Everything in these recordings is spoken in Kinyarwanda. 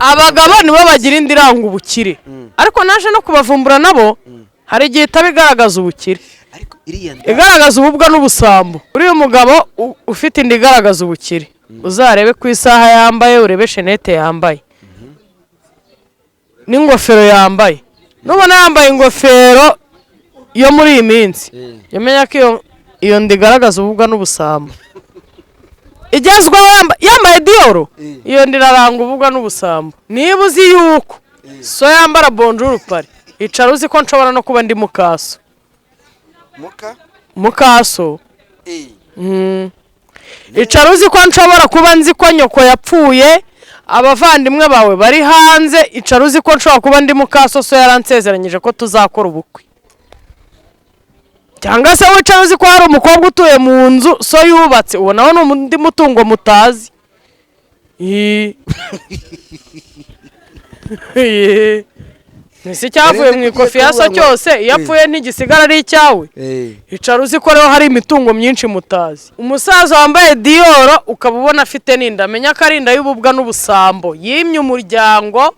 abagabo nibo bagira indiranga ubukire ariko naje no kubavumbura nabo hari igihe tabigaragaza ubukire ariko igaragaza ububwa n'ubusambo uri umugabo ufite indi igaragaza ubukire uzarebe ku isaha yambaye urebe shenete yambaye n'ingofero yambaye nubona yambaye ingofero yo muri iyi minsi yamenya ko iyo ndigaragaza ububwa n'ubusambo igezweho yambaye Dior iyo ndiraranga ububwa n'ubusambo niba uzi yuko so yambara bonjour pari icara uzi ko nshobora no kuba ndi mukaso mukaso icara uzi ko nshobora kuba nzi ko nyoko yapfuye abavandimwe bawe bari hanze icara uzi ko nshobora kuba ndi mukaso so yaransezeranyije ko tuzakora ubukwe cyangwa se wicara uzi ko hari umukobwa utuye mu nzu so yubatse uwo nawe ni undi mutungo mutazi nisi cyavuye mu ikofi yasa cyose iyo apfuye ntigisigara ari icyawe icara uzi ko rero hari imitungo myinshi mutazi umusaza wambaye Dior ukaba ubona afite n'inda menya ko ari inda y'ububwa n'ubusambo yimye umuryango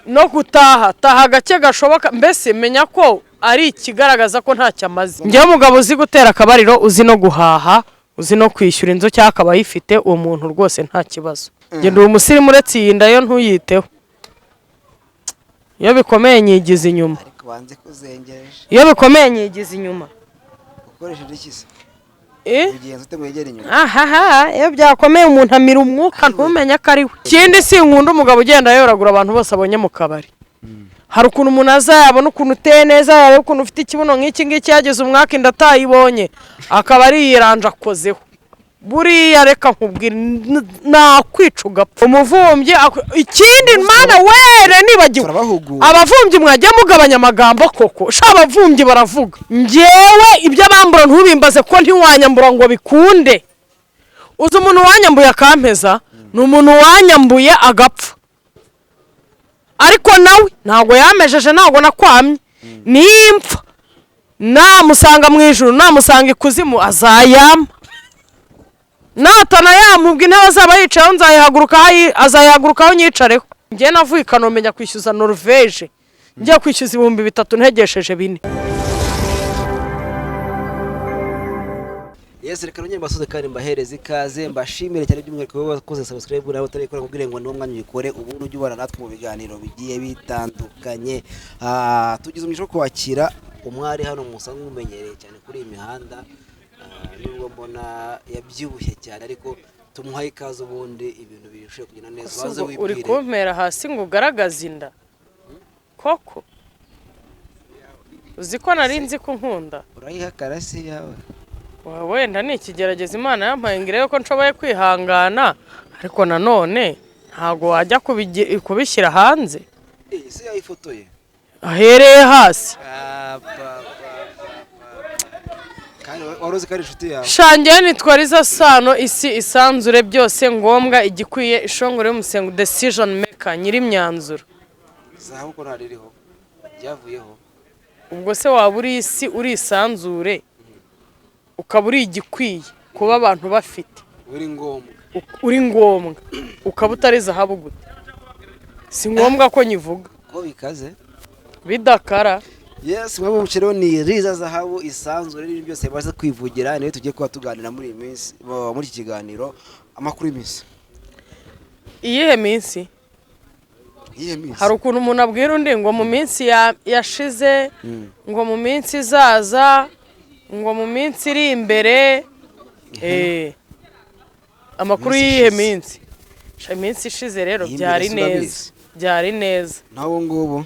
no gutaha taha gake gashoboka mbese menya ko ari ikigaragaza ko ntacyo amaze njyewe umugabo uzi gutera akabariro uzi no guhaha uzi no kwishyura inzu cyangwa akaba ayifite uwo muntu rwose nta kibazo ngenda uwo musirimu uretse iyi nda yo ntuyiteho iyo bikomeye nyigize inyuma iyo bikomeye nyigize inyuma ukoresheje iki se ugiye ute mwegera inyuma iyo byakomeye umuntu amira umwuka ntumenye ko ari we ikindi si nkunda umugabo ugenda yoragura abantu bose abonye mu kabari hari ukuntu umuntu azayabona ukuntu uteye neza yareba ukuntu ufite ikibuno nk'iki ngiki yageze umwaka inda atayibonye akaba ari yiranje akozeho buriya reka nkubwira nakwica ugapfa umuvumbyi ikindi mana were nibagiwe abavumbyi mwajya mugabanya amagambo koko sha abavumbyi baravuga njyewe ibyo bambura ntubimbaze ko ntiwanyambura ngo bikunde uzi umuntu wanyambuye akampeza ni umuntu wanyambuye agapfa ariko nawe ntabwo yamejeje ntabwo nakwamye nimpfa namusanga mu ijuru namusanga ikuzimu azayama natana yamubwa intebe azaba yicayeho azayihagurukaho nyicareho njye navuye i Kanombe njya kwishyuza Norvege njya kwishyuza 3,000 ntegesheje 4 Yesu reka nongeye mbasoze kandi mbahereze ikaze mbashimire cyane by'umwihariko wowe wakoze subscribe nawe utarikora kugira ngo niwo mwanya ubikore ubundi ujye ubana natwe mu biganiro bigiye bitandukanye tugize umugisha wo kwakira umwari hano musanzwe mumenyereye cyane kuri iyi mihanda nubwo mbona yabyibushye cyane ariko tumuhaye ikaze ubundi ibintu birushaho kugenda neza waze wibwire uri kumpera hasi ngo ugaragaze inda koko uzi ko nari nzi ko nkunda urayiha karasi yawe wenda ni ikigerageza Imana yampaye ngire ko nshoboye kwihangana ariko nanone ntago wajya kubishyira hanze ese yayifotoye ahereye hasi waroze kari inshuti yawe shangiye nitwariza sano isi isanzure byose ngombwa igikwiye ishongore y'umusengo decision maker nyiri imyanzuro zaho ko naririho byavuyeho ubwo se waba uri isi uri isanzure ukaba uri igikwiye kuba abantu bafite uri ngombwa ukaba utari zahabu gute si ngombwa ko nyivuga ko bikaze bidakara yes mwabo mucero ni riza zahabu isanzure n'ibintu byose baza kwivugira niwe tugiye kuba tuganira muri iyi minsi muri iki kiganiro amakuru y'iminsi iyihe minsi hari ukuntu umuntu abwira undi ngo mu minsi yashize ngo mu minsi izaza ngo mu minsi iri imbere amakuru y'iyihe minsi iminsi ishize rero byari neza nawo ngubu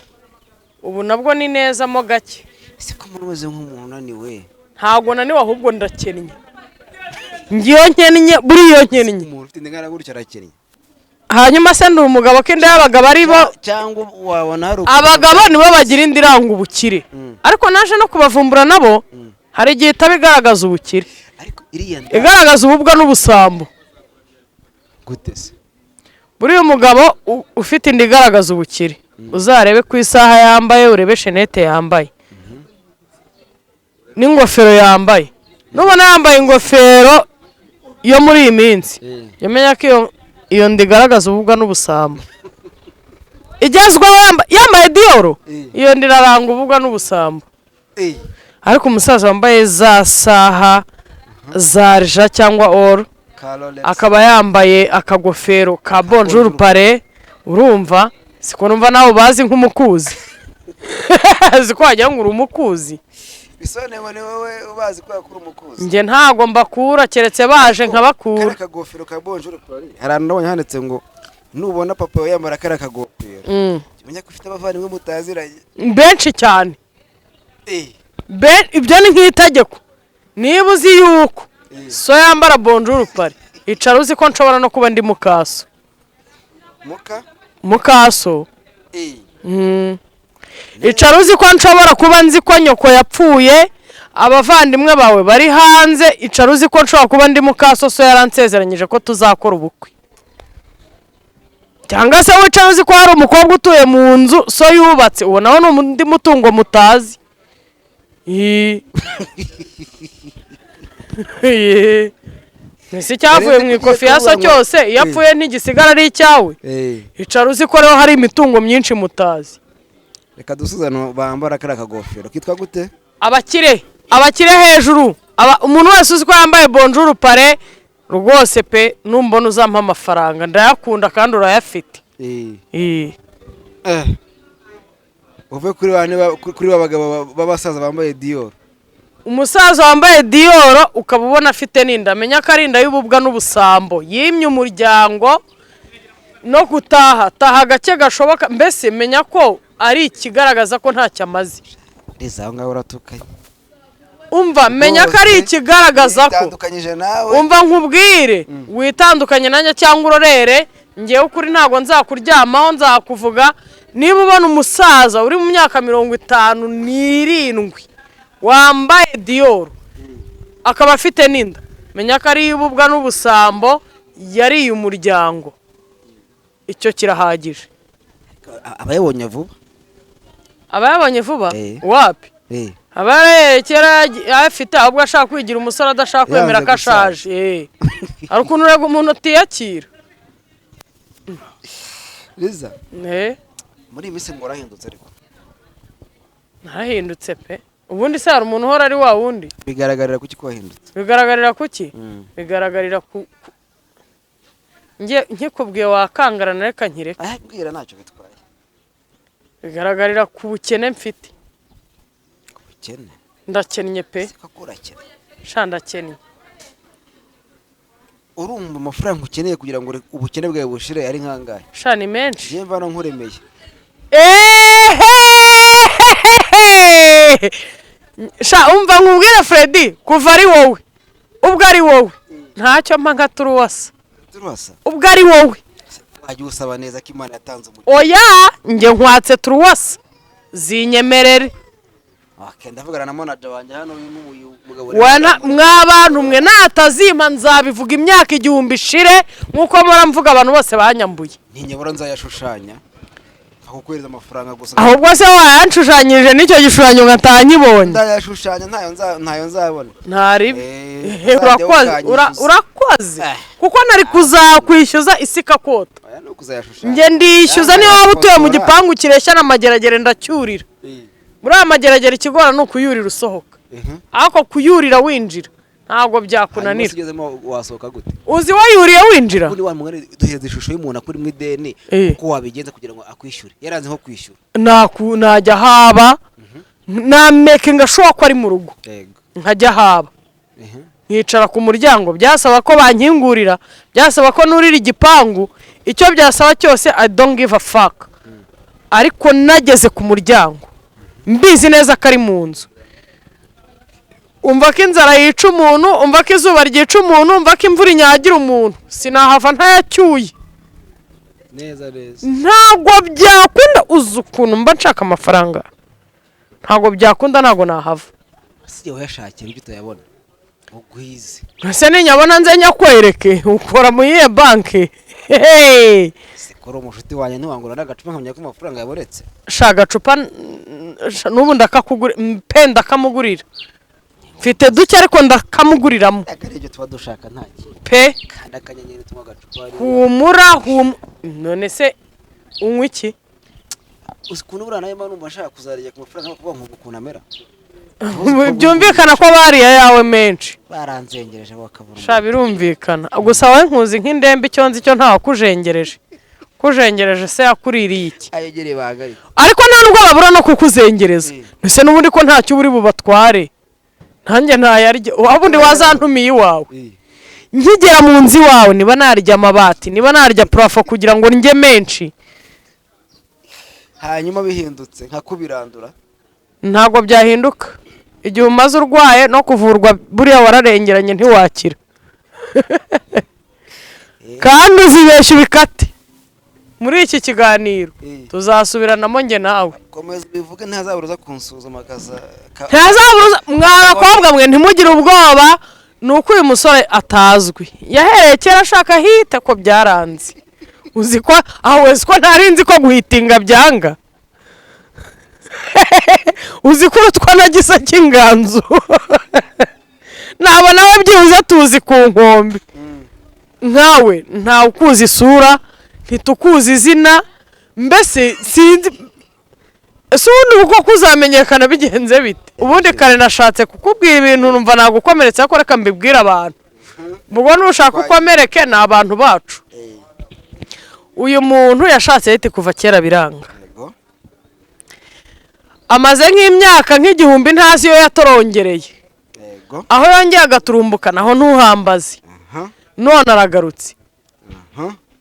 ubu nabwo ni neza mo gake ese ko muruze nk'umuntu unaniwe ntabwo naniwe ahubwo ndakennye ngiyo nkennye buriyo nkennye umuntu ufite indengana gutyo arakennye hanyuma se ndi umugabo ko inda y'abagabo ari bo cyangwa wabona hari abagabo nibo bagira indiranga ubukire ariko naje no kubavumbura nabo hari igihe tabigaragaza ubukire igaragaza ububwa n'ubusambo gute se buriya umugabo ufite indi igaragaza ubukire uzarebe ku isaha yambaye urebe shenete yambaye n'ingofero yambaye nubona yambaye ingofero yo muri iyi minsi yamenya ko iyo ndigaragaza ububwa n'ubusambo igezweho yambaye Dior iyo ndiraranga ubugwa n'ubusambo ariko umusaza wambaye za saha za rja cyangwa or akaba yambaye akagofero ka bonjour pare urumva siko numva nawe bazi nk'umukuzi ziko wagira ngo uri umukuzi bisone ngo ni wowe ubazi ko yakura umukuzi nge ntago mbakura keretse baje nkabakura akagofero ka bonjour pare harano nabonye handitse ngo nubona papa yambara kara kagofero umenya ko ufite abavandimwe mutaziranye benshi cyane ibyo ni nk'itegeko niba uzi yuko so yambara bonjour pare icara uzi ko nshobora no kuba ndi mukaso mukaso icara uzi ko nshobora kuba nzi ko nyoko yapfuye abavandimwe bawe bari hanze icara uzi ko nshobora kuba ndi mukaso so yaransezeranyije ko tuzakora ubukwe cyangwa se wicara uzi ko hari umukobwa utuye mu nzu so yubatse uwo nawe ni undi mutungo mutazi Nisi cyavuye mu ikofi yasa cyose iyo apfuye ntigisigara ari icyawe icara uzi ko rero hari imitungo myinshi mutazi reka dusuzano bambara kara kagofero kitwa gute abakire hejuru umuntu wese uzi ko yambaye bonjour pare rwose pe numbona uzampa amafaranga ndayakunda kandi urayafite uve kuri babagabo babasaza bambaye Dior umusaza wambaye Dior ukaba ubona afite n'inda menya ko ari inda y'ububwa n'ubusambo yimye umuryango no gutaha gake gashoboka mbese menya ko ari ikigaragaza ko ntacyo amaze aho ngaho uratukanye umva menya ko ari ikigaragaza ko umva nkubwire witandukanye nanjye cyangwa urorere ngewe ukuri ntabwo nzakuryamaho nzakuvuga niba ubona umusaza uri mu myaka 57 wambaye Dior akaba afite n'inda menya ko ari ububwa n'ubusambo yariye umuryango icyo kirahagije abayabonye vuba wapi abarekera afite ahubwo ashaka kwigira umusore adashaka kwemera ko ashaje hari ukuntu urega umuntu utiyakira Liza muri iyi minsi ngorahindutse ariko ntahindutse pe ubundi se hari umuntu uhora ari wa wundi bigaragarira kuki ko wahindutse bigaragarira kuki bigaragarira ku nkikubwiye wakangarana reka nkireka bwira ntacyo bitwaye bigaragarira ku bukene mfite ku bukene ndakennye pe sha ndakennye urumva amafaranga ukeneye kugira ngo ubukene bwawe bushire ari nkangahe sha ni menshi je mvana nkuremeye sha umva nkubwire Freddy kuva ari wowe ubwo ari wowe ntacyo mpa nka turuwasa ubwo ari wowe wajya usaba neza ko Imana yatanze oya nge nkwatse turuwasa zinyemerere ndavugana na manager wanjye hano n'umugabo mw'abantu mwe natazima nzabivuga imyaka 1000 ishire nkuko mora mvuga abantu bose banyambuye ntinyabura nzayashushanya akukwereza amafaranga gusa ahubwo se wayanshushanyije nicyo gishushanyo ngatanyibonye ndayashushanya ntayo nzabona ntari urakoze kuko nari kuzakwishyuza isika kota nge ndishyuza niyo waba utuye mu gipangu kireshya n'amageragere ndacyurira muri amageragere ikigora no kuyurira usohoka ariko kuyurira winjira ntabwo byakunanira uzi wayuriye winjira duheza ishusho y'umuntu akuri mu ideni uko wabigenza kugira ngo akwishyure yaranze nko kwishyura najya haba na making sure ko ari mu rugo nkajya haba nkicara ku muryango byasaba ko bankingurira byasaba ko nurira igipangu icyo byasaba cyose I don't give a fuck ariko nageze ku muryango mbizi neza ko ari mu nzu umva ko inzara yica umuntu umva ko izuba ryica umuntu umva ko imvura inyagira umuntu sinahava ntayacyuye ntabwo byakunda uzi ukuntu mba nshaka amafaranga ntabwo byakunda ntabwo nahava siyo yashakira ibyo utayabona ugwize ese ninyabona nze nyakwereke ukora mu yihe banki sikora umushuti wanjye ntiwangura n'agacupa nkamenya ko amafaranga yaboretse shaka agacupa n'ubu ndakamugurira mfite duke ariko ndakamuguriramo akarebye tuba dushaka ntaki pe kandi akanyenyeri tuma agacupa humura none se unywa iki ukuntu buriya nawe numva nshaka kuzarya ku mafaranga kuvuga ngo ukuntu amera byumvikana ko bariya yawe menshi baranzengereje bakabura sha birumvikana gusa wowe nkuzi nk'indembe icyo nzi cyo ntawe kujengereje se yakuririye iki ayegereye bagari ariko nta nubwo babura no kukuzengereza mbese n'ubundi ko ntacyo uri bubatware nanjye ntayarya wabundi wazantumiye iwawe nkigera mu nzu iwawe niba narya amabati niba narya purafo kugira ngo ndye menshi hanyuma bihindutse nka kubirandura ntabwo byahinduka igihe umaze urwaye no kuvurwa buriya wararengeranye ntiwakira kandi uzibeshya ubikate muri iki kiganiro tuzasubiranamo njye nawe komeza ubivuge ntazaburuza kunsuzuma ntazaburuza mwabakobwa mwe ntimugire ubwoba ni uko uyu musore atazwi yahereye kera ashaka hita ko byaranze uzi ko aho wese ko ntarinzi ko guhitinga byanga uzi ko urutwa na gisa cy'inganzo ntabwo nawe byibuze tuzi ku nkombe nkawe ntawe ukuzi isura ntitukuzi izina mbese sinzi ese ubundi uko kuzamenyekana bigenze bite ubundi kare nashatse kukubwira ibintu numva nagukomeretsa ko reka mbibwire abantu ubwo nushaka ukomereke ni abantu bacu uyu muntu yashatse yite kuva kera biranga amaze nk'imyaka nk'igihumbi ntazi iyo yatorongereye aho yongeye agaturumbuka naho ntuhambaze none aragarutse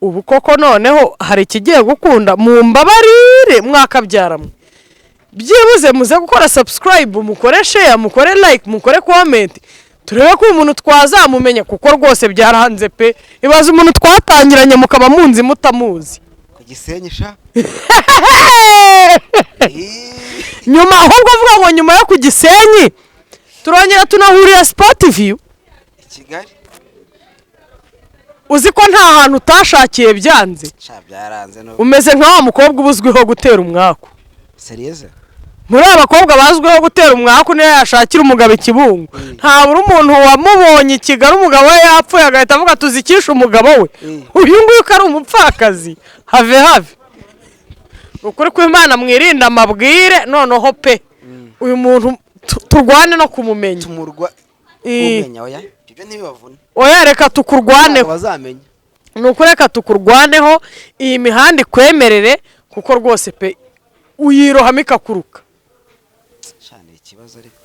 ubu koko noneho hari ikigiye gukunda mu mbabarire mwakabyaramwe byibuze muze gukora subscribe mukore share mukore like mukore comment turebe ko umuntu twazamumenya kuko rwose byarahanze pe ibaze umuntu twatangiranye mukaba munzi mutamuzi ku Gisenyi sha nyuma ahubwo avuga ngo nyuma yo ku Gisenyi turongera tunahurira Sport View Kigali uzi ko nta hantu utashakiye byanze byaranze no umeze nka wa mukobwa ubuzwiho gutera umwaku serieze muri abakobwa bazwiho gutera umwaku niyo yashakira umugabo ikibungo ntabura umuntu wamubonye i Kigali umugabo we yapfuye agahita avuga tuzikisha umugabo we uyu nguyu ko ari umupfakazi have ukuri kw'Imana mwirinda amabwire noneho pe uyu muntu turwane no kumumenya tumurwa kumenya oya ibyo ntibibavune oya reka tukurwaneho bazamenya nuko reka tukurwaneho iyi mihanda ikwemerere kuko rwose pe uyirohamo ikakuruka cyane ikibazo ariko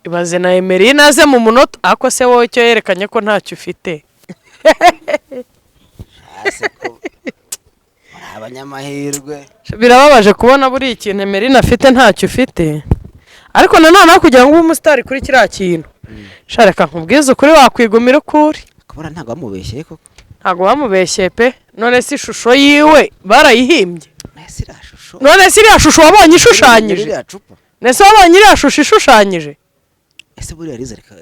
ibaze na Emeline aze mu munota ako se wowe cyo yerekanye ko ntacyo ufite abanyamahirwe birababaje kubona buri ikintu Emeline afite ntacyo ufite ariko nanone kugira ngo ube umusitari kuri kiriya kintu shareka nkubwize ukuri wakwigumira ukuri kubona ntabwo bamubeshyeye koko ntabwo bamubeshyeye pe none se ishusho yiwe barayihimbye none se iriya shusho wabonye ishushanyije nese wabonye iriya shusho ishushanyije ese buriya rizareka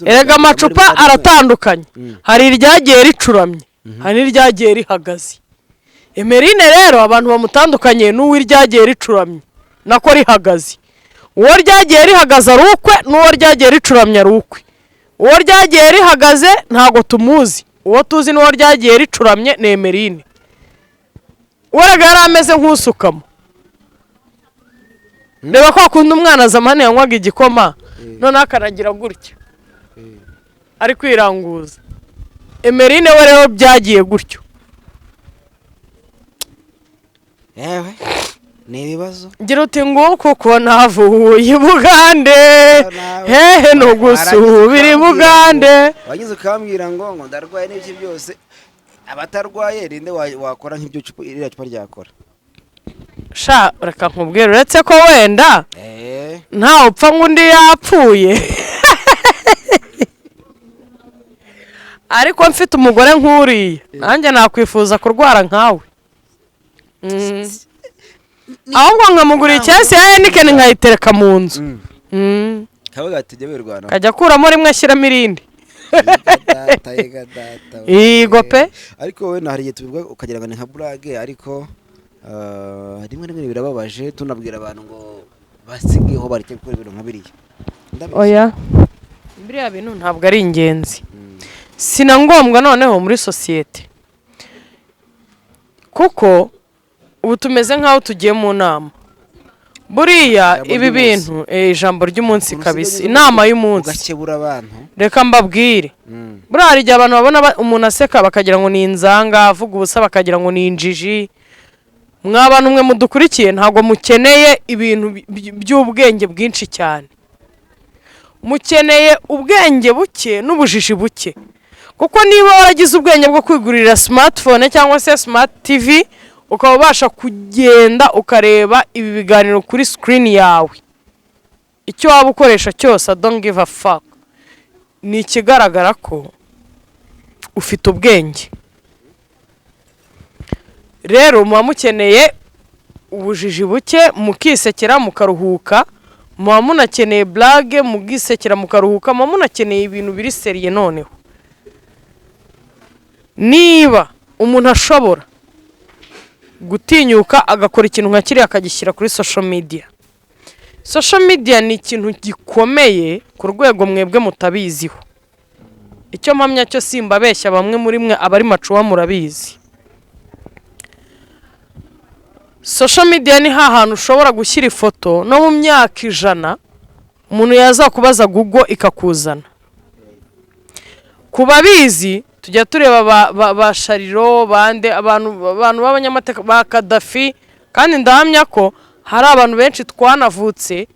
erega amacupa aratandukanye hari iryagiye ricuramye hari n'iryagiye rihagaze Emeline rero abantu bamutandukanye n'uwo iryagiye ricuramye nako rihagaze uwo ryagiye rihagaze ari ukwe n'uwo ryagiye ricuramye ari ukwe uwo ryagiye rihagaze ntago tumuzi uwo tuzi n'uwo ryagiye ricuramye ni Emeline waraga yari ameze nk'usukamo reba ko akunda umwana zamani yanywaga igikoma none akanagira gutya ari kwiranguza Emeline we rero byagiye gutyo yewe ni ibibazo ngira uti ngo kuko navuye i Bugande hehe no gusubira i Bugande wagize ukambwira ngo ndarwaye n'ibyo byose abatarwaye rinde wakora nk'ibyo iriya cupa ryakora sha reka nkubwire uretse ko wenda ntawe upfa ngo undi yapfuye ariko mfite umugore nk'uriya nanjye nakwifuza kurwara nkawe ahubwo nkamugura icyasi ya Heineken nkayitereka mu nzu kavuga ati jya wirwana kajya akuramo rimwe ashyiramo irindi yego pe ariko wowe hari igihe tubivuga ukagira ngo ni nka burage ariko rimwe rimwe birababaje tunabwira abantu ngo basigeho bareke gukora ibintu nka biriya oya biriya bintu ntabwo ari ingenzi sina ngombwa noneho muri sosiyete kuko ubu tumeze nk'aho tugiye mu nama buriya ibi bintu ijambo ry'umunsi kabisa inama y'umunsi ugakebura abantu reka mbabwire buriya hari igihe abantu babona umuntu aseka bakagira ngo ni inzanga avuga ubusa bakagira ngo ni injiji mw'abantu mwe mudukurikiye ntabwo mukeneye ibintu by'ubwenge bwinshi cyane mukeneye ubwenge buke n'ubujiji buke kuko niba waragize ubwenge bwo kwigurira smartphone cyangwa se smart TV ukaba ubasha kugenda ukareba ibi biganiro kuri screen yawe icyo waba ukoresha cyose don't give a fuck ni ikigaragara ko ufite ubwenge rero muba mukeneye ubujiji buke mukisekera mukaruhuka muba munakeneye blague mugisekera mukaruhuka muba munakeneye ibintu biri seriye noneho niba umuntu ashobora gutinyuka agakora ikintu nka kiriya akagishyira kuri social media ni ikintu gikomeye ku rwego mwebwe mutabiziho icyo mpamya cyo simba beshya bamwe muri mwe abari macuwa murabizi social media ni hantu ushobora gushyira ifoto no mu myaka 100 umuntu yazakubaza Google ikakuzana kubabizi tujya tureba ba Shariro bande abantu b'abanyamateka ba Kadafi kandi ndahamya ko hari abantu benshi twanavutse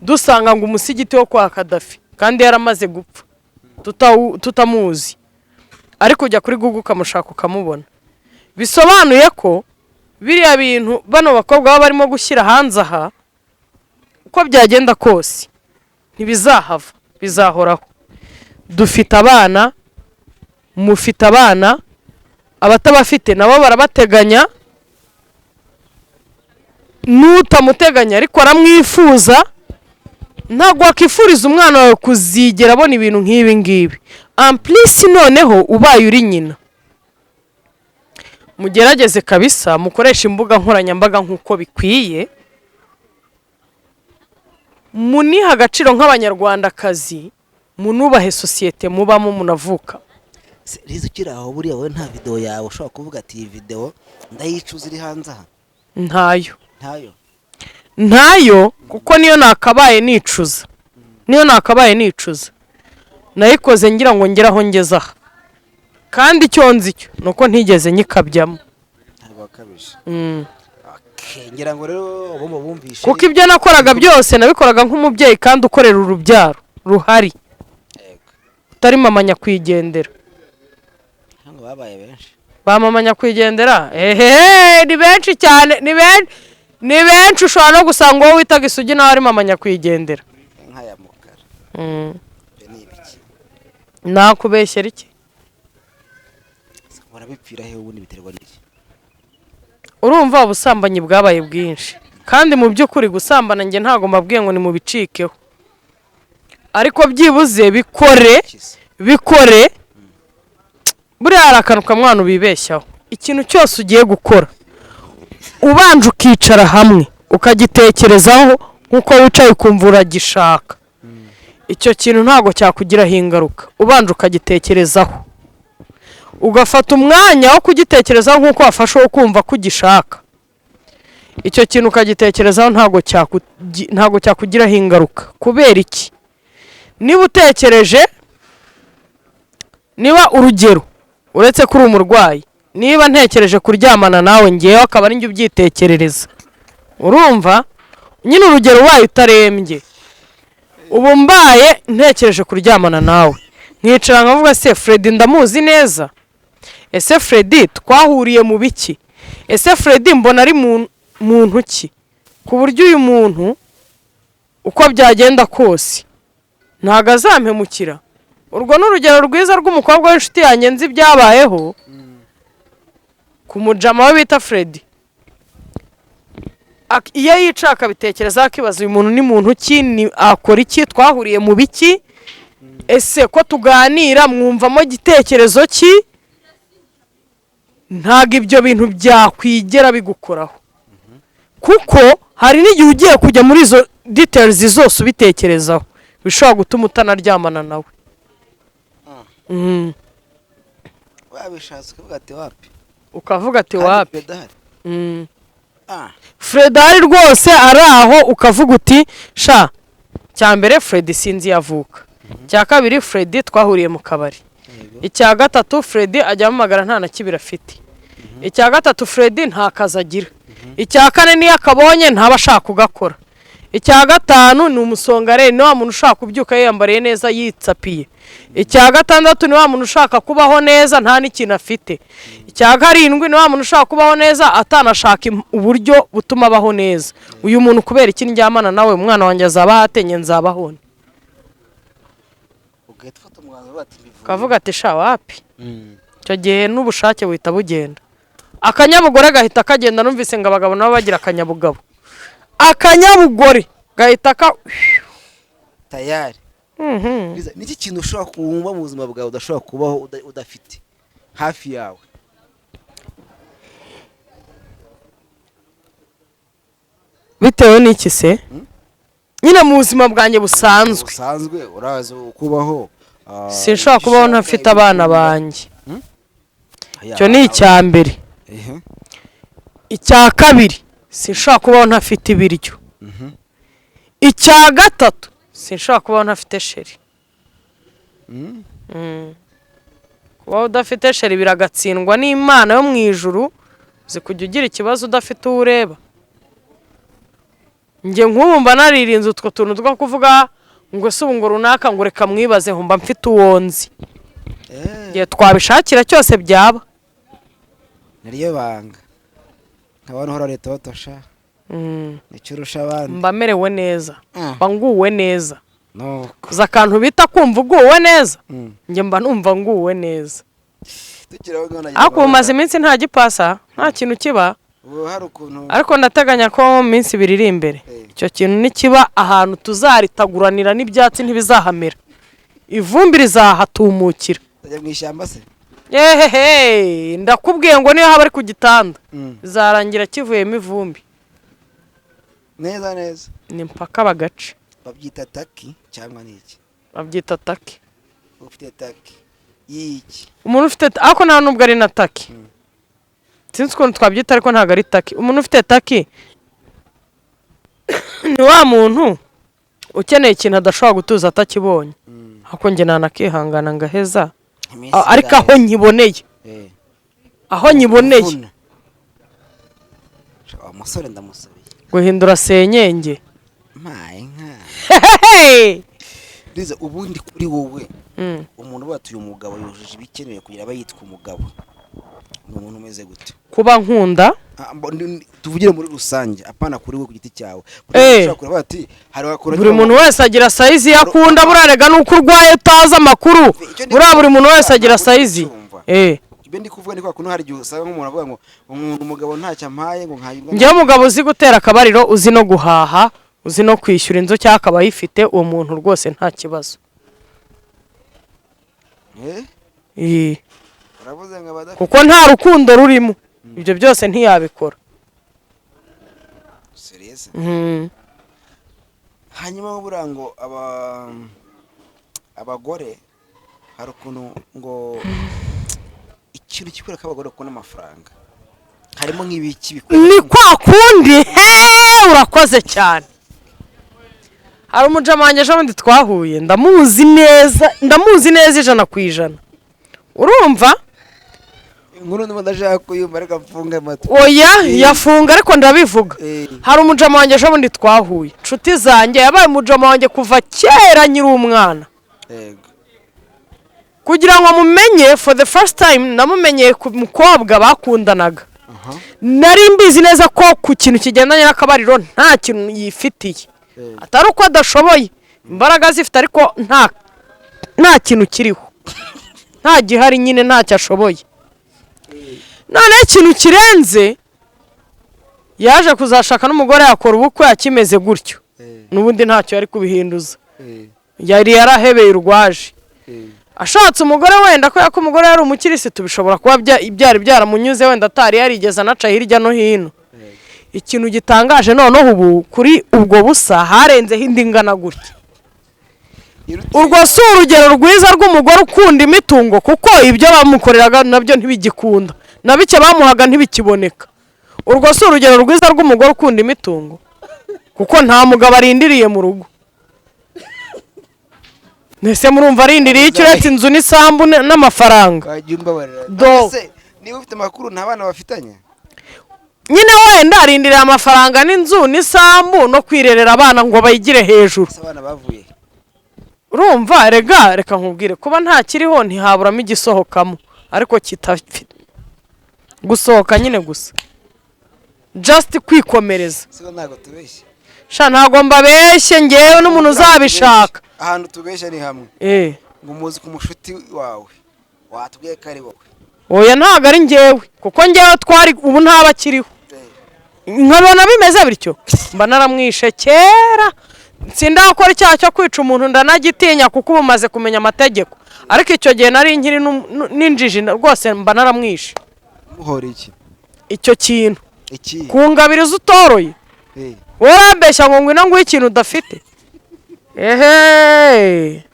dusanga ngo umusigiti wo kwa Kadafi kandi yaramaze gupfa tutamuzi ariko ujya kuri Google ukamushaka ukamubona bisobanuye ko biriya bintu bano bakobwa baba barimo gushyira hanze aha uko byagenda kose ntibizahava bizahoraho dufite abana mufite abana abatabafite nabo barabateganya n'utamuteganya ariko aramwifuza ntabwo wakifuriza umwana wawe kuzigera abona ibintu nk'ibi ngibi amplisi noneho ubaye uri nyina mugerageze kabisa mukoresha imbuga nkoranyambaga nk'uko bikwiye muniha agaciro nk'abanyarwandakazi munubahe sosiyete mubamo munavuka rizo kiraho buriya wowe nta video yawe ushobora kuvuga ati iyi video ndayicuza iri hanze aha ntayo kuko niyo nakabaye nicuza nayikoze ngira ngo ngeraho ngeze aha kandi icyo nzi cyo nuko ntigeze nyikabyamo ntabwo akabije ngira ngo rero bumvishe kuko ibyo nakoraga byose nabikoraga nk'umubyeyi kandi ukorera urubyaro ruhari utari mama nyakwigendera ntabwo babaye benshi ba mama nyakwigendera ni benshi cyane ni benshi ushobora no gusanga wowe witaga isugi nawe ari mama nyakwigendera nk'aya mukara ni ibiki nakubeshyera iki warabipfira he ubundi biterwa n'iki urumva ubusambanyi bwabaye bwinshi kandi mu by'ukuri gusambana nge ntago mbabwiye ngo ni mu bicikeho ariko byibuze bikore buriya hari akantu kamwana ubibeshyaho ikintu cyose ugiye gukora ubanje ukicara hamwe ukagitekerezaho nk'uko wicaye ukumva uragishaka icyo kintu ntago cyakugiraho ingaruka ubanje ukagitekerezaho ugafata umwanya wo kugitekerezaho nk'uko wafashe wo kumva ko ugishaka icyo kintu ukagitekerezaho ntago cyakugiraho ingaruka kubera iki niba utekereje niba urugero uretse kuri umurwayi niba ntekereje kuryamana nawe ngewe akaba ari njye ubyitekerereza urumva nyine urugero wayo utarembye ubu mbaye ntekereje kuryamana nawe nkicara nkavuga se Freddy ndamuzi neza ese Freddy twahuriye mu biki ese Freddy mbona ari muntu ki ku buryo uyu muntu uko byagenda kose ntago azampemukira urwo n'urugero rwiza rw'umukobwa w'inshuti yanjye nzi byabayeho ku mujama we bita Freddy iyo yicaye akabitekereza akibaza uyu muntu ni muntu ki akora iki twahuriye mu biki ese ko tuganira mwumvamo igitekerezo ki ntago ibyo bintu byakwigera bigukoraho kuko hari n'igihe ugiye kujya muri izo details zose ubitekerezaho bishobora gutuma utanaryamana nawe wabishatse ukavuga ati wapi ukavuga ati Kandi wapi. Fred ahari. Fred ari rwose ari aho ukavuga uti sha cya mbere Fred sinzi yavuka, cya kabiri Fred twahuriye mu kabari, icya gatatu Fred ajya amagara nta na kibira afite, icya gatatu Fred nta kazi agira, icya kane niyo akabonye ntaba ashaka kugakora, icya gatanu ni umusongare, ni wa muntu ushaka kubyuka yiyambariye neza yitsapiye, icya gatandatu ni wa muntu ushaka kubaho neza nta n'ikintu afite, icya karindwi ni wa muntu ushaka kubaho neza atanashaka uburyo butuma abaho neza. Uyu muntu kubera iki ndyamana nawe umwana wanjye azaba hatenye nzabaho, kavuga ati sha wapi. Icyo gihe n'ubushake buhita bugenda, akanyabugore gahita kagenda. Numvise ngo abagabo nabo bagira akanyabugabo, akanyabugore gahita tayari. Niki kintu ushobora kumva mu buzima bwawe udashobora kubaho udafite hafi yawe? Bitewe n'iki se? Nyine mu buzima bwanjye busanzwe urazi kubaho. Sinshobora kubaho ntafite abana banjye. Icyo ni icya mbere. Icya kabiri sinshobora kubaho ntafite ibiryo. Icya gatatu sinshobora kubaho ntafite sheri. Kubaho udafite sheri biragatsindwa n'Imana yo mu ijuru, uzi kujya ugira ikibazo udafite uwo ureba. Njye nk'ubu mba naririnze utwo tuntu two kuvuga ngo se ubu ngo runaka ngo reka mwibaze mba mfite uwo nzi. Ngiye twabishakira cyose byaba. Nariyo banga. Nkabona hora leta batosha. Nicyo urusha abandi. Mba merewe neza. Mba nguwe neza. No. Uza akantu bita kumva uguwe neza. Njye mba numva nguwe neza. Ariko umaze iminsi nta gipasa, nta kintu kiba. Ariko ndateganya ko mu minsi 2 iri imbere icyo kintu nikiba ahantu tuzaritaguranira n'ibyatsi ntibizahamera, ivumbi rizahatumukira. Tajya mu ishyamba se? Yehehe, ndakubwiye ngo niyo haba ari ku gitanda zarangira kivuyemo ivumbi neza neza. Ni mpaka bagace. Babyita taki cyangwa niki? Babyita taki. Ufite taki yiki? Umuntu ufite ako nta nubwo ari na taki. Sinzi ukuntu twabyita ariko ntabwo ari taki. Umuntu ufite taki ni wa muntu ukeneye ikintu adashobora gutuza atakibonye. Hako njye nanakihangana ngaheza ariko aho nyiboneye. Aho nyiboneye. Umusore ndamusabiye. Guhindura senyenge. Maye nka. Riza ubundi kuri wowe. Umuntu batuye umugabo yujuje ibikenewe kugira abayitwa umugabo. Umuntu umeze gute? Kuba nkunda tuvugire muri rusange apana kuri we ku giti cyawe. Buri muntu wese agira size yakunda, burarega nuko urwaye utaza amakuru. Buri muntu wese agira size. Ibe ndi kuvuga ni kwa kuno hari gihe usanga nk'umuntu avuga ngo umuntu umugabo ntacyo ampaye ngo nkayirwa. Njye umugabo uzi gutera akabariro, uzi no guhaha, uzi no kwishyura inzu cyangwa akaba yifite, uwo muntu rwose nta kibazo. Kuko nta rukundo rurimo, ibyo byose ntiyabikora. Hanyuma burango abagore hari ukuntu ngo ikintu kikora k'abagore ko n'amafaranga harimo nk'ibiki bikora. Ni kwa kundi urakoze cyane. Hari umujama wanjye ejo bundi twahuye, ndamuzi neza 100%. Urumva? Nkuru ndimo ndashaka kuyumva ariko mfunga amatwi. Oya yafunga ariko ndabivuga. Hari umujama wanjye ejo bundi twahuye, nshuti zanjye yabaye umujama wanjye kuva kera nyiri umwana. Kugira ngo mumenye for the first time namumenye ku mukobwa bakundanaga. Nari mbizi neza ko ku kintu kigendanye n'akabariro nta kintu yifitiye. Atari uko adashoboye, imbaraga zifite ariko nta kintu kiriho. Nta gihari nyine ntacyo ashoboye. None ikintu kirenze yaje kuzashaka n'umugore yakora ubukwe akimeze gutyo. Nubundi ntacyo yari kubihinduza. Yari yarahebeye urwaje. Ashatse umugore wenda ko yako umugore yari umukirisitu bishobora kuba ibyari byaramunyuze wenda atari yarigeza naca hirya no hino. Ikintu gitangaje noneho ubu kuri ubwo busa harenzeho indi ngana gutya. Urwo si urugero rwiza rw'umugore ukunda imitungo kuko ibyo bamukoreraga nabyo ntibigikunda. na bike bamuhaga ntibikiboneka. Urwo si urugero rwiza rw'umugore ukunda imitungo, kuko nta mugabo arindiriye mu rugo. Nese murumva arindiriye icyo uretse inzu n'isambu n'amafaranga. Niba ufite amakuru nta bana bafitanye, nyine wenda arindiriye amafaranga n'inzu n'isambu no kwirerera abana ngo bayigire hejuru. abana bavuye Urumva reka nkubwire, kuba nta kiriho ntihaburamo igisohokamo, ariko kitafite gusohoka nyine gusa, just kwikomereza. siko ntago tubeshye. Sha ntago mbabeshye ngewe n'umuntu uzabishaka. Ahantu tubeshye ni hamwe. Ngo muzi ku mushuti wawe watubwiye ko ari wowe. Oya ntago ari ngewe, kuko ngewe twari ubu ntaba kiriho. Nkabona bimeze bityo mba naramwishe kera. Sindakora icyaha cyo kwica umuntu ndanagitinya, kuko ubu maze kumenya amategeko. Ariko icyo gihe nari nkiri n'injiji rwose mba naramwishe. Muhora iki? Icyo kintu. Iki? Kungabiriza utoroye. Warambeshya ngo ngwino nguhe ikintu udafite. Ehe.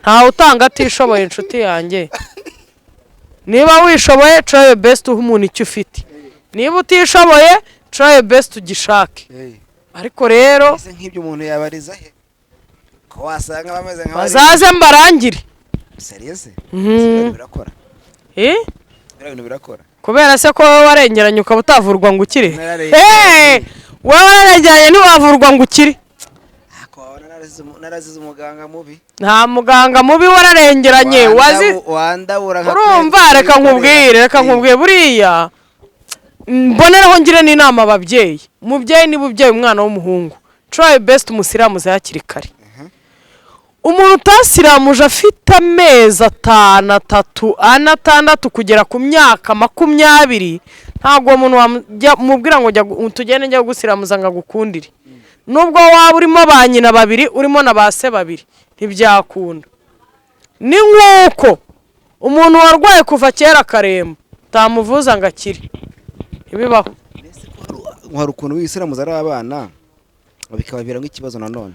Nta utanga atishoboye inshuti yanjye. Niba wishoboye try your best uha umuntu icyo ufite. Niba utishoboye try your best ugishake. Ariko rero ese nk'ibyo umuntu yabariza he ko wasanga bameze nka bazaze mbarangire. Serious? Birakora. Ibintu birakora. Kubera se ko wowe warengeranye ukaba utavurwa ngo ukire. Wowe warengeranye ntiwavurwa ngo ukire. Narazize umuganga mubi. Nta muganga mubi wararengeranye. Wandabura nka urumva reka nkubwire buriya mboneraho ngire n'inama ababyeyi. Umubyeyi ni bubyeyi umwana w'umuhungu. Try best umusiramuze hakiri kare. Umuntu utasiramuje afite amezi 5, 3, 4, 6 kugera ku myaka 20, ntabwo umuntu wamubwira ngo tugende njya gusiramuza ngo agukundire. Nubwo waba urimo ba nyina babiri, urimo na ba se babiri, ntibyakunda. Ni nk'uko umuntu warwaye kuva kera karemba tamuvuza ngo akire. Ibibaho. Hari ukuntu wisiramuza ari abana bikababira nk'ikibazo nanone.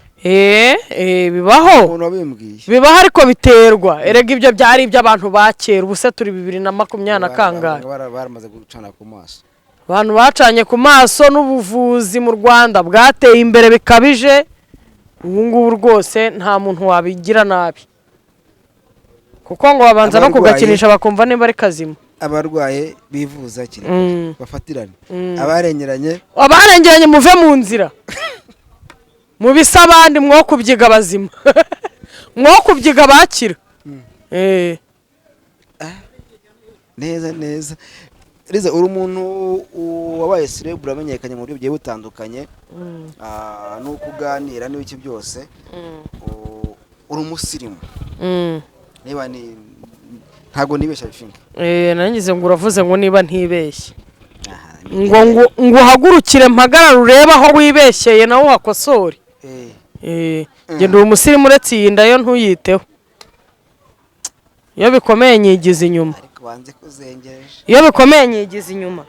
Bibaho. Umuntu wabimbwiye. Bibaho ariko biterwa. Erega ibyo byari iby'abantu bakera, ubuse turi 2020 na kangahe. Baramaze gucana ku maso. Abantu bacanye ku maso n'ubuvuzi mu Rwanda bwateye imbere bikabije. Ubu ngubu rwose nta muntu wabigira nabi, kuko ngo babanza no kugakinisha bakumva niba ari kazima. Abarwaye bivuza kiri bafatirane. Abarengeranye muve mu nzira. Mu bisa abandi mwo kubyiga bazima. Mwo kubyiga bakira. Neza. Riza uri umuntu wabaye celebrity amenyekanye mu buryo bugiye butandukanye. No kuganira n'ibiki byose. Uri umusirimu. Niba ni ntago nibeshya bifinga. Nangize ngo uravuze ngo niba ntibeshye. Ngo uhagurukire mpagarara ureba aho wibeshyeye nawe wakosore. Genda umusirimu uretse yinda yo ntuyiteho. Iyo bikomeye nyigize inyuma. Ariko banze kuzengereje. Iyo bikomeye nyigize inyuma.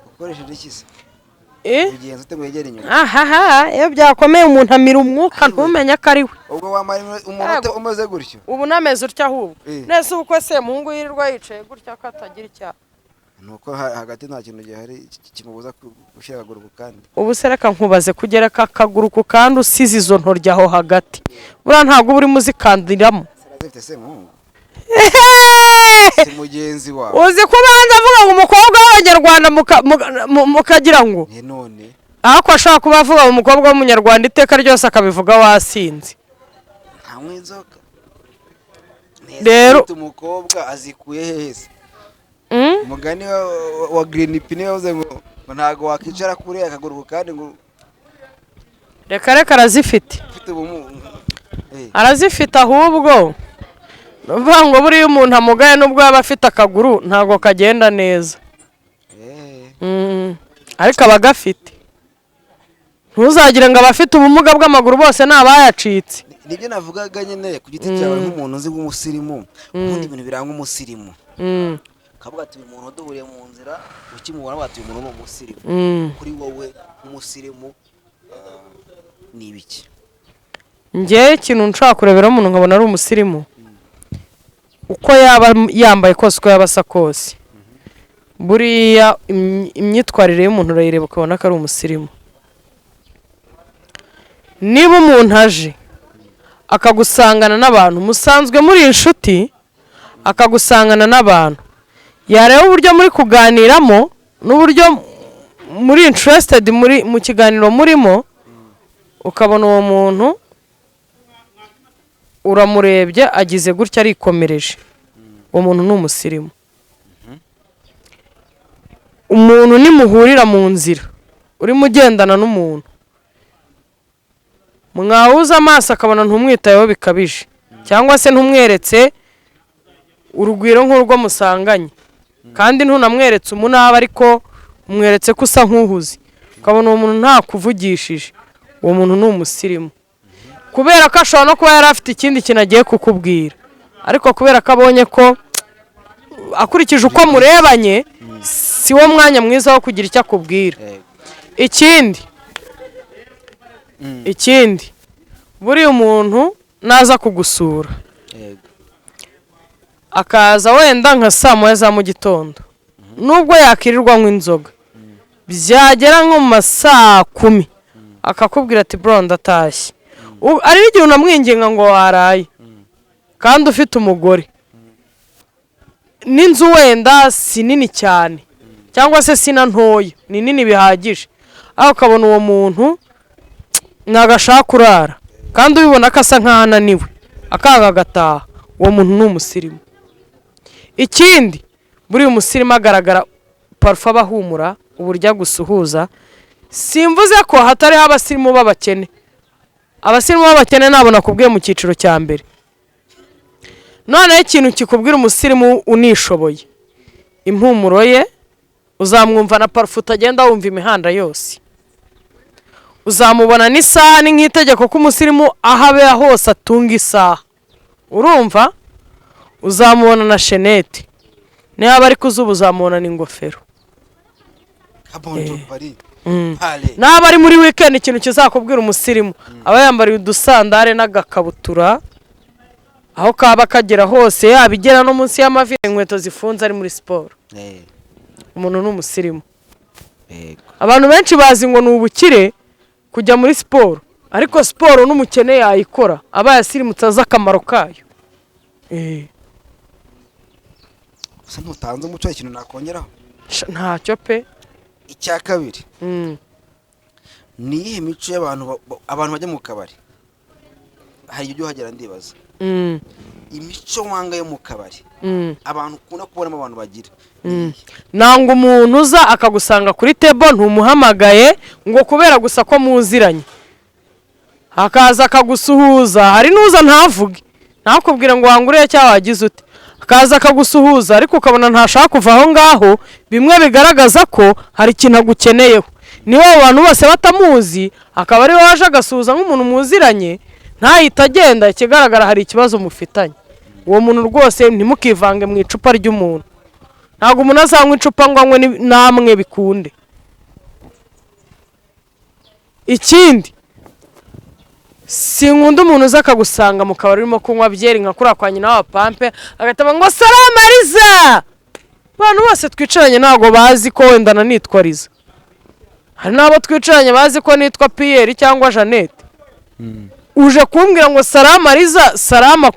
Ukoresheje iki se? Ugiyenze ute wegera inyuma? Iyo byakomeye umuntu amira umwuka ntumenya ko ari we. Ubwo wamara umuntu umaze gutyo. Ubu nameze utya ahubwo. Nese uko se muhungu yirirwa yicaye gutya ko atagira icyaha. Nuko hagati nta kintu gihari kimubuza gushyira akaguru ku kandi. Ubu se reka nkubaze kugera akaguru ku kandi usize izo ntorya aho hagati. Buriya ntabwo uri muzikandiramo. Zifite se muhungu. Si mugenzi wawe. Uzi kubanza avuga ngo umukobwa w'Abanyarwanda mukagira ngo. None. Ako ashaka kuba avuga umukobwa w'Umunyarwanda iteka ryose akabivuga wasinze. Ntamwe inzoka. Rero umukobwa azikuye hehese. Umugani wa Green P yavuze ngo ntago wakicara kure akaguru kandi ngo reka arazifite. Arazifite ahubwo uvuga ngo buriya umuntu amugaye nubwo yaba afite akaguru ntago kagenda neza. Ariko abagafite ntuzagire ngo abafite ubumuga bw'amaguru bose nabayacitse. Nibyo navugaga nyine ku giti cyawe nk'umuntu uzi w'umusirimu. Ubundi ibintu biranga umusirimu. Kavuga ati umuntu duhuriye mu nzira ukimubona bati umuntu ni umusirimu. Kuri wowe umusirimu ni ibiki? Ngiye ikintu nshaka kurebera umuntu nkabona ari umusirimu. uko yaba yambaye kose uko yaba asa kose buriya imyitwarire y'umuntu urayireba ukabona ko ari umusirimu. Niba umuntu aje akagusangana n'abantu musanzwe muri inshuti, akagusangana n'abantu, yareba uburyo muri kuganiramo n'uburyo muri interested mu kiganiro murimo, ukabona uwo muntu uramurebye agize gutya arikomereje, uwo muntu ni umusirimu. Umuntu nimuhurira mu nzira urimo ugendana n'umuntu, mwahuza amaso akabona ntumwitayeho bikabije, cyangwa se ntumweretse urugwiro nk'urwo musanganye, kandi ntunamweretse umunaba ariko umweretse ko usa nk'uhuze, ukabona uwo muntu ntakuvugishije, uwo muntu ni umusirimu. Kubera ko ashobora no kuba yari afite ikindi kintu agiye kukubwira, ariko kubera ko abonye ko akurikije uko murebanye si wo mwanya mwiza wo kugira icyo akubwira. Ikindi buriya umuntu naza kugusura akaza wenda nka saa moya za mu gitondo, nubwo yakirirwa nk'inzoga, byagera nko mu masaa 10 akakubwira ati bro ndatashye, ari igihe unamwinginga ngo waraye kandi ufite umugore, n'inzu wenda si nini cyane cyangwa se sina ntoya, ni nini bihagije, aho ukabona uwo muntu nagashaka kurara kandi ubibona ko asa nk'aho ananiwe akanga agataha, uwo muntu ni umusirimu. Ikindi buri umusirimu agaragara parufe abahumura uburyo gusuhuza. Simvuze ko hatariho abasirimu b'abakene, abasirimu b'abakene nabo nakubwiye mu cyiciro cya mbere. Noneho ikintu kikubwira umusirimu unishoboye, impumuro ye uzamwumva na parufe utagenda wumva imihanda yose, uzamubona n'isaha, ni nk'itegeko ko umusirimu aho abe hose atunga isaha, urumva? Uzamubona na shenete, niba ari kuzuba uzamubona n'ingofero, naba ari muri weekend ikintu kizakubwira umusirimu aba yambariye udusandare n'agakabutura, aho kaba kagera hose abigera no munsi y'amavi, inkweto zifunze ari muri siporo. Umuntu ni umusirimu. Abantu benshi bazi ngo ni ubukire kujya muri siporo, ariko siporo n'umukene yayikora aba yasirimutse azi akamaro kayo. Gusa ntutanze umuco ikintu nakongeraho ntacyo pe. Icya kabiri ni iyihe mico y'abantu bajya mu kabari, hari ibyo uhagera ndibaza, imico wanga yo mu kabari abantu ukunda kubonamo abantu bagira, nanga umuntu uza akagusanga kuri table ntumuhamagaye ngo kubera gusa ko muziranye, akaza akagusuhuza, hari nuza ntavuge ntakubwira ngo wanguriye cyangwa wagize ute, akaza akagusuhuza ariko ukabona ntashaka kuva aho ngaho, bimwe bigaragaza ko hari ikintu agukeneyeho. Niho abantu bose batamuzi akaba ari waje agasuhuza nk'umuntu muziranye, ntahita agenda, ikigaragara hari ikibazo mufitanye. Uwo muntu rwose ntimukivange mu icupa ry'umuntu, ntabwo umuntu azanywa icupa ngo anywe namwe bikunde. Ikindi sinkunda umuntu uza akagusanga mu kabari urimo kunywa byeri nka kuri kwa nyina wa pampe agataba ngo salamu Ariza. Abantu bose twicaranye ntago bazi ko wenda nanitwa Ariza, hari nabo twicaranye bazi ko nitwa Pierre cyangwa Jeannette. Uje kumbwira ngo salamu Ariza, salama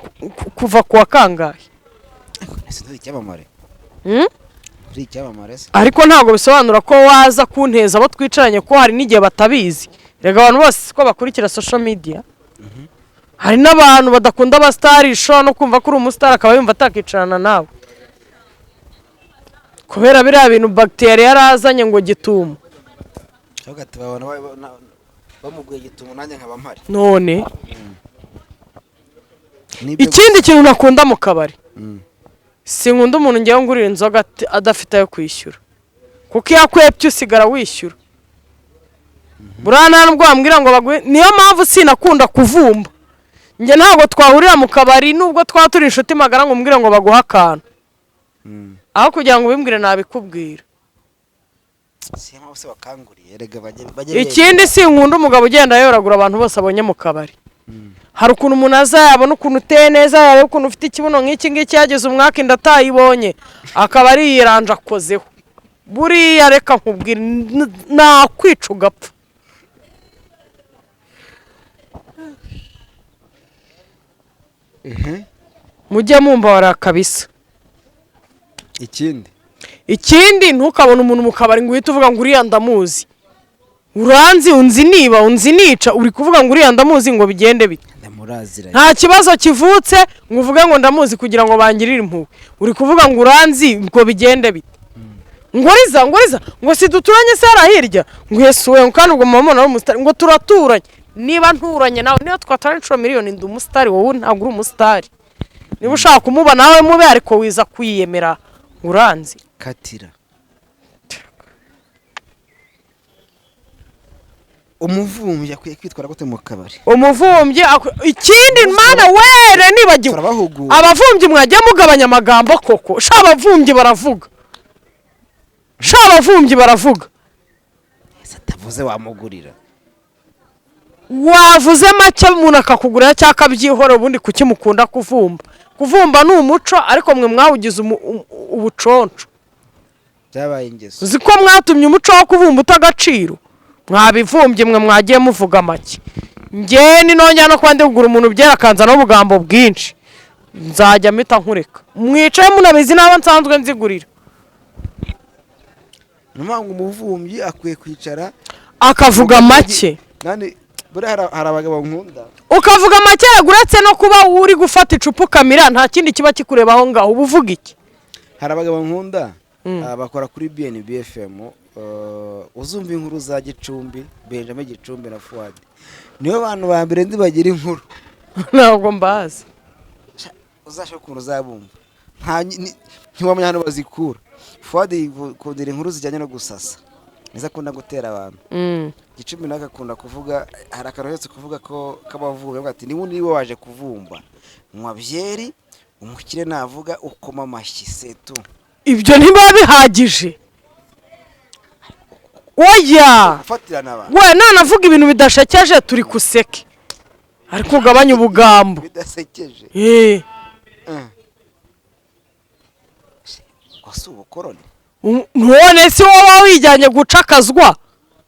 kuva kuwa kangahe? Ariko ntago bisobanura ko waza kunteza abo twicaranye ko hari n'igihe batabizi. Rega abantu bose ko bakurikira social media, hari n'abantu badakunda abastarisho no kumva ko uri umustar akaba yumva atakicarana nawe kubera biriya bintu bacteria yarazanye ngo gitumo. Hagati babona bamuguye gitumo nanjye nkaba mpari. None ikindi kintu nakunda mu kabari, sinkunda umuntu ngiye ngurira inzoga adafite ayo kwishyura, kuko iyo akwepye usigara wishyura. Burana nubwo bambwira ngo baguhe, niyo mpamvu sinakunda kuvumba. Nge ntabwo twahurira mu kabari nubwo twaturi inshuti magara ngo mbwira ngo baguha akantu, aho kugira ngo bimbwire nabikubwira. Ikindi sinkunda umugabo ugenda yoragura abantu bose abonye mu kabari. hari ukuntu umuntu azayabona ukuntu uteye neza yareba ukuntu ufite ikibuno nk'iki ngiki yageze umwaka inda atayibonye akaba ari yiranje akozeho buriya reka nkubwira nakwica ugapfa. Mujye mumbabarira kabisa. Ikindi ntukabona umuntu mu kabari ngo uhite uvuga ngo uriya ndamuzi. Uranzi unzi niba unzi nica uri kuvuga ngo uriya ndamuzi ngo bigende bite. Nta kibazo kivutse ngo uvuge ngo ndamuzi kugira ngo bangirire impuhwe. Uri kuvuga ngo uranzi ngo bigende bite. Ngoriza ngo si duturanye se hirya ngo yesuwe kandi ubwo mama na umusitari ngo turaturanye. Niba nturanye nawe niyo twatwara 1 miliyoni ndi umusitari wowe ntabwo uri umusitari. Niba ushaka kumuba nawe mube ariko wiza kwiyemera uranzi katira. Umuvumbyi akwiye kwitwara gute mu kabari? Umuvumbyi ikindi mana were nibagiwe abavumbyi mwajya mugabanya amagambo koko sha abavumbyi baravuga ese atavuze wamugurira wavuze make umuntu akakugurira cyaka byihore ubundi kuki mukunda kuvumba ni umuco ariko mwe mwawugize ubuconco byabaye ingeso uzi ko mwatumye umuco wo kuvumba utagaciro mwabivumbye mwe mwagiye muvuga make nge ni nongera no kwandi kugura umuntu byerakanza no bugambo bwinshi nzajya mita nkureka mwicaye munabizi naba nsanzwe nzigurira. Numangu umuvumbyi akwiye kwicara akavuga make nani buri hari abagabo nkunda ukavuga make yaguretse no kuba uri gufata icupa kamera nta kindi kiba kikurebaho ngaho ubuvuga iki. Hari abagabo nkunda bakora kuri BNB FM uzumva inkuru za Gicumbi Benjamin Gicumbi na Fuad niyo bantu ba mbere ndi bagira inkuru ntabwo mbazi uzashaka ukuntu uzabumva ntiwamenya hano bazikura. Fuad kundira inkuru zijyanye no gusasa niza kunda gutera abantu. Gicumbi nakakunda kuvuga hari akarohetse kuvuga ko kabavuga ati niwe waje kuvumba mwabyeri umukire navuga ukoma amashyi setu. Ibyo ntiba bihagije oya we nanavuga ibintu bidashekeje turi kuseke ariko ugabanya ubugambo bidasekeje kwasi ubukoroni none si wowe wijyanye gucakazwa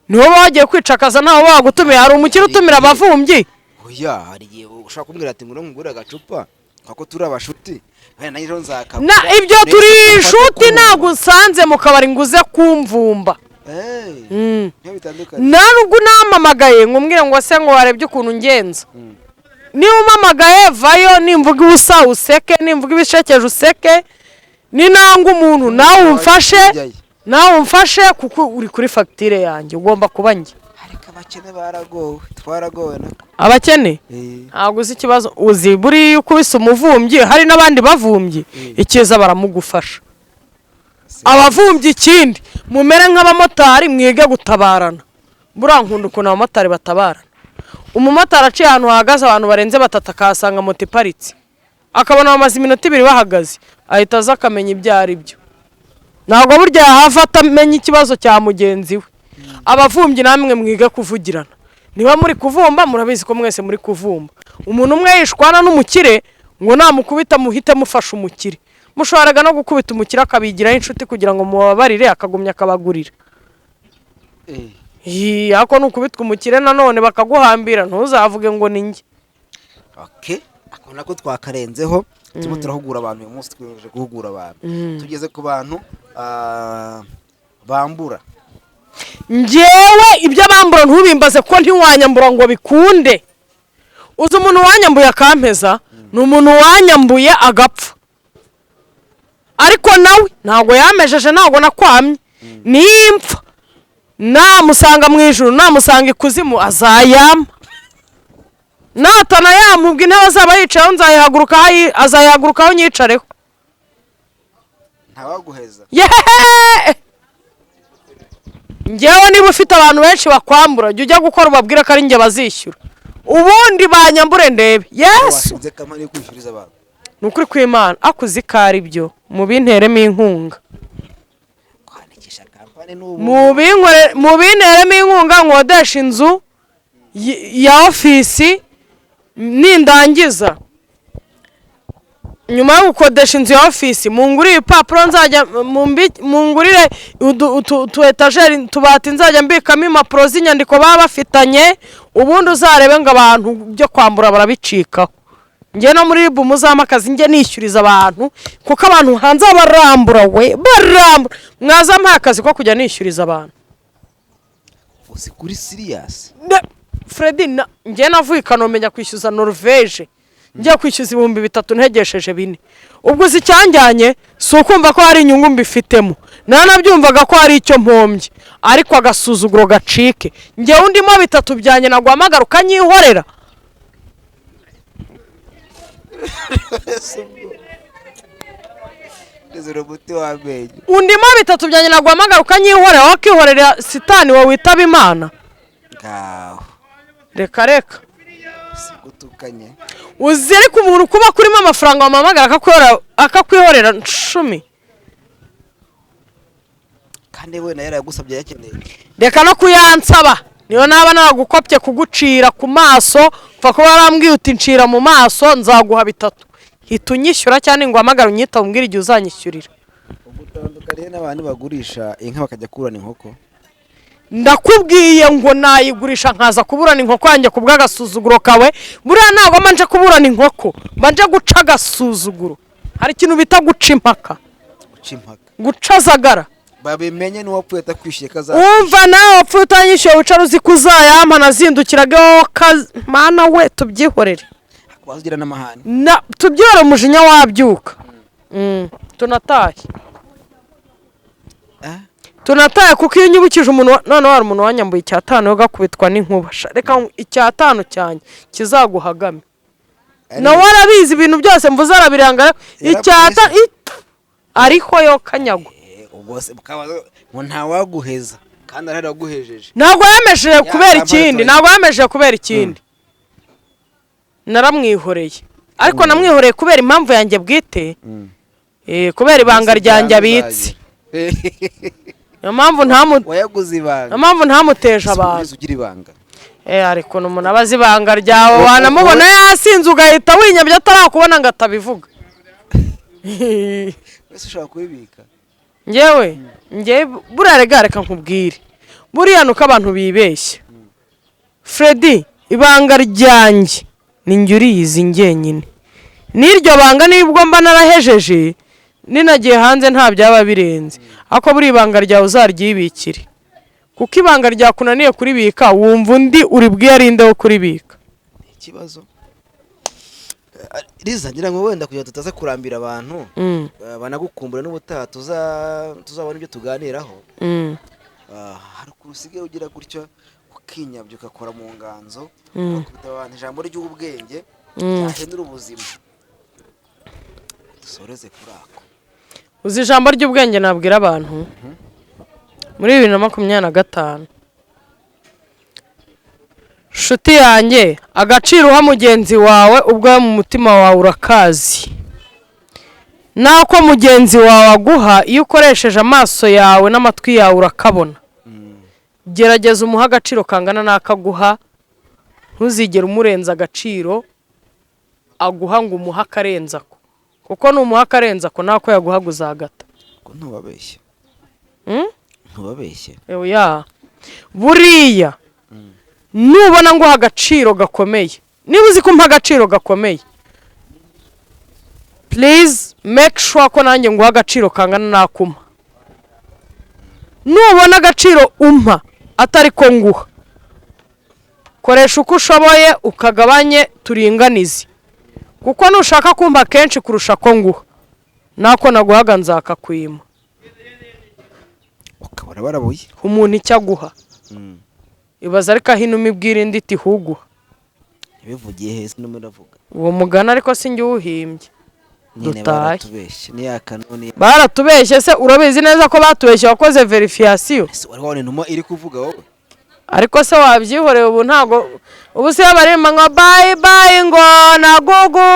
ni wowe wagiye kwicakaza ntaho wagutumiye hari umukire utumira abavumbyi oya hari igihe ushaka kumbwira ati ngo ngure agacupa kako turi abashuti nayo nzakagura na ibyo turi inshuti nagusanze mu kabari nguze kumvumba nubwo namamagaye ngumbwire ngo se ngo warebye ukuntu ngenza niba umamagaye vayo nimvuga ubusa useke nimvuga ibishekeje useke ni nanga umuntu nawe umfashe kuko uri kuri fagitire yanjye ugomba kuba njye. Ariko abakene baragowe twaragowe nako abakene ntabwo uzi ikibazo uzi buri ukubise umuvumbyi hari n'abandi bavumbyi ikiza baramugufasha abavumbyi ikindi mumere nk'abamotari mwige gutabarana buriya nkunda ukuntu abamotari batabarana. Umumotari aciye ahantu hahagaze abantu barenze 3 akahasanga moto iparitse akabona bamaze iminota 2 bahagaze ahita aza akamenya ibyo ari byo ntabwo burya yahafata amenya ikibazo cya mugenzi we. Abavumbyi namwe mwige kuvugirana niba muri kuvumba murabizi ko mwese muri kuvumba umuntu umwe yishwana n'umukire ngo namukubita muhite mufasha umukire mushoboraga no gukubita umukire akabigira inshuti kugira ngo mubabarire akagumya akabagurira ako nukubitwa umukire nanone bakaguhambira ntuzavuge ngo ni njye. Akona ko twakarenzeho turimo turahugura abantu uyu munsi twiyemeje guhugura abantu tugeze ku bantu bambura. Njyewe ibyo bambura ntubimbaze ko ntiwanyambura ngo bikunde. Uzi umuntu wanyambuye akampeza ni umuntu wanyambuye agapfa ariko nawe ntago yamejeje ntago nakwamye nimpfa namusanga mu ijuru namusanga ikuzimu azayama natana yamubwa intebe azaba yicayeho nzayihaguruka azayihagurukaho nyicareho ntawaguheza njyewe niba ufite abantu benshi bakwambura jya ujya gukora ubabwire ko ari njye bazishyura ubundi banyambure ndebe yesu ni ukuri kw'Imana akuzi ko ari byo mu binteremo inkunga mu binteremo inkunga nkodesha inzu ya ofisi nindangiza nyuma yo gukodesha inzu ya ofisi mungurire ibipapuro nzajya mungurire utu etajeri tubati nzajya mbikamo impapuro z'inyandiko baba bafitanye ubundi uzarebe ngo abantu byo kwambura barabicikaho njye no muri ribu muzamakazi njye nishyuriza abantu kuko abantu hanze barambura we barambura mwaza mpa akazi ko kujya nishyuriza abantu uzi kuri serious Freddy njye navuye Kanombe kwishyuza Norvege njye kwishyuza 3,000 ntegesheje 4 ubwo uzi cyanjyanye si ukumva ko hari inyungu mbifitemo nanabyumvaga ko hari icyo mpombye ariko agasuzuguro gacike njye undimo 3 byanjye nagwamagara ukanyihorera undimo 3 byanjye nagwamagara ukanyihorera wakihorera sitani wowe witaba Imana ngaho reka sigutukanye uzere ku muntu kuba kurimo amafaranga wamamagara akakwihorera 10 kandi we nayo yagusabye yakeneye reka no kuyansaba niyo naba naragukopye kugucira ku maso pfa ko warambwiye uti ncira mu maso nzaguha 3 hita unyishyura cyane ngo amagara unyita umbwira igihe uzanyishyurira ubutandukanye n'abantu bagurisha inka bakajya kurana inkoko ndakubwiye ngo nayigurisha nkaza kuburana inkoko yanjye ku bw'agasuzuguro kawe buriya ntabwo manje kuburana inkoko manje guca agasuzuguro hari ikintu bita guca impaka gucazagara babimenye n'uwapfuye atakwishyuye kaza umva nawe wapfuye utanyishyuye wicara uzi kuzayampa nazindukiragaho mana we tubyihorere wazugira n'amahane tubyihore umujinya wabyuka tunataye kuko iyo unyibukije umuntu none hari umuntu wanyambuye 5 yo gakubitwa n'inkuba reka 5 cyane kizaguhagame nawe warabizi ibintu byose mvuze arabiranga 5 ariko yo kanyagwa ubwose ngo ntawaguheza kandi arari waguhejeje ntabwo yamejeje kubera ikindi naramwihoreye ariko namwihoreye kubera impamvu yanjye bwite kubera ibanga ryanjye abitse niyo mpamvu ntamuteje abantu ugira ibanga ariko n'umuntu abazi ibanga ryawe wanamubona yasinze ugahita winyabye atarakubona ngo atabivuga wese ushobora kubibika njyewe buriya reka nkubwire buriya nuko abantu bibeshya Freddy ibanga ryanjye ni njye uriyizi njyenyine n'iryo banga nibwo mba narahejeje ninagiye hanze nta byaba birenze ako buri ibanga ryawe uzaryibikire kuko ibanga ryakunaniye kuribika wumva undi uri bwiyarinde wo kuribika ikibazo Liza ngira ngo wenda kugira tutaza kurambira abantu banagukumbura n'ubutaha tuzabona ibyo tuganiraho hari kurusigaye ugira gutyo ukinyabyo ukakora mu nganzo ukubita abantu ijambo ry'ubwenge ryahindura ubuzima dusoreze kuri ako uzi ijambo ry'ubwenge nabwira abantu muri 2025 shuti yanjye agaciro uha mugenzi wawe ubwo mu mutima wawe urakazi nako mugenzi wawe aguha iyo ukoresheje amaso yawe n'amatwi yawe urakabona gerageza umuha agaciro kangana n'akaguha ntuzigere umurenza agaciro aguha ngo umuha akarenza ko kuko numuha akarenza ko nako yaguha guzagata ko ntubabeshye buriya nubona ngo agaciro gakomeye niba uzi ko mpa agaciro gakomeye please make sure ko nanjye nguha agaciro kangana nakuma nubona agaciro umpa atari ko nguha koresha uko ushoboye ukagabanye turinganize kuko nushaka kumpa kenshi kurusha ko nguha nako naguhaga nzakakwima ukabara barabuye umuntu icyo aguha ibaza ariko hino umibwira indi iti huguha bivugiye hese n'umuravuga uwo mugana ariko sinjye uhimbye dutaye baratubeshye se urabizi neza ko batubeshye wakoze verification wari wone ntuma iri kuvuga wowe ariko se wabyihoreye ubu ntago ubu se barema ngo bye ngo na gogo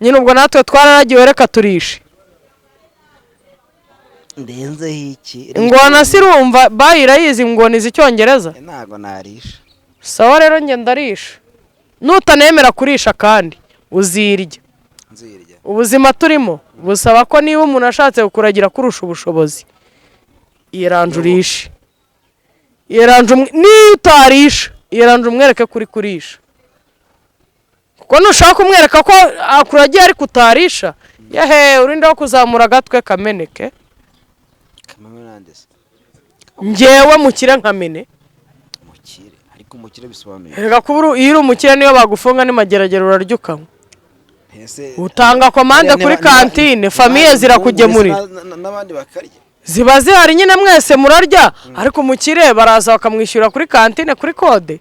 nyine ubwo natwe twararagiwe reka turishe ndenze hiki ingona sirumva bayirayizi ngo nizi Cyongereza ntago narisha sawa rero nge ndarisha nutanemera kurisha kandi uzirya. Ubuzima turimo busaba ko niba umuntu ashatse kukuragira kurusha ubushobozi iranjurisha. Niyo utarisha iranje umwereke kuri kurisha, kuko nushaka kumwereka ko akuragiye ari kutarisha yehe urinda kuzamura agatwe kameneke. Njyewe mukire nkamene mukire, ariko mukire bisobanuye rega kuburu iyo uri umukire niyo bagufunga ni mageragero uraryokanwa. Utanga komande kuri kantine famiye zirakugemurira n'abandi bakarya, ziba zihari nyine mwese murarya, ariko umukire baraza bakamwishyura kuri kantine kuri kode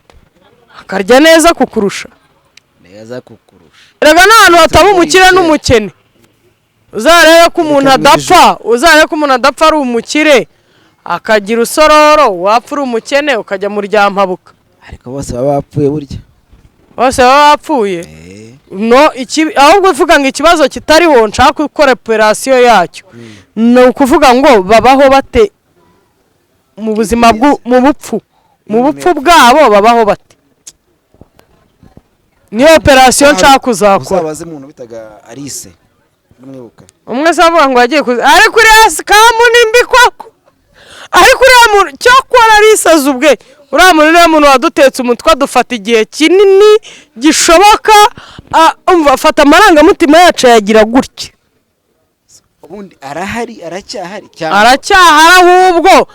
akarya neza kukurusha. Rega n'ahantu hataba umukire n'umukene uzarebe ko umuntu adapfa ari umukire akagira usororo, wapfa uri umukene ukajya mu ryampabuka. Ariko bose baba bapfuye burya, bose baba bapfuye. Ahubwo uvuga ngo ikibazo kitariho nshaka gukora operasiyo yacyo ni ukuvuga ngo babaho bate mu buzima mu bupfu bwabo babaho bate. Niyo operasiyo nshaka kuzakora. Uzabaze umuntu bitaga Alice n'umwibuka, umwe avuga ngo yagiye ari kuri Scam nimbikwako, ari kuri muntu cyo kora Alice azubwe. Uriya muntu niwe muntu wadutetse umutwe adufata igihe kinini gishoboka, umva afata amarangamutima yacu yagira gutya. Ubundi aracyahari ahubwo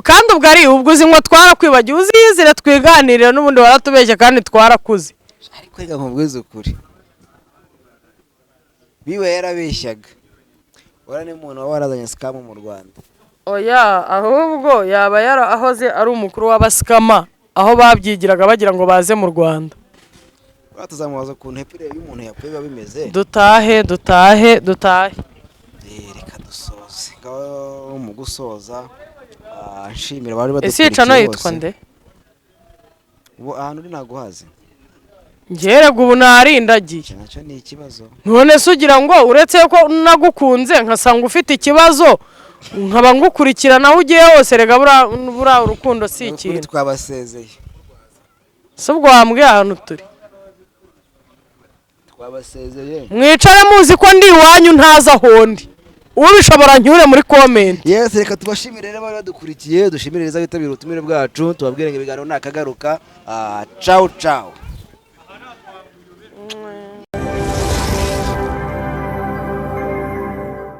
kandi ubwo ari ubwo uzi ngo twarakwibagiye, uzizire twiganirira n'ubundi waratubeshye kandi twarakuze. Ariko rega nkubwize ukuri, biwe yarabeshyaga, ni umuntu warazanye Scam mu Rwanda. Oya, ahubwo yaba yarahoze ari umukuru w'abasikama aho babyigiraga bagira ngo baze mu Rwanda. Batuzamubaza ukuntu hepire y'umuntu yapfuye biba bimeze. Dutahe. Reka dusoze. Ngaho mu gusoza nshimira bari badukurikiye. Ese cano yitwa nde? Ubu ahantu uri naguhaze. Ngerega ubu narindagiye. Nacyo ni ikibazo. None se ugira ngo uretse ko nagukunze nkasanga ufite ikibazo nkaba ngukurikirana aho ugiye hose, rega bura urukundo si ikintu. Twabasezeye. Se ubwo wambwiye ahantu turi. Twabasezeye. Mwicare muzi ko ndi iwanyu ntaza hondi. Uwo bishobora nyure muri comment. Yes, reka tubashimire rero bari badukurikiye, dushimire neza bitabira ubutumire bwacu, tubabwire ngo ibiganiro nakagaruka. Ciao ciao.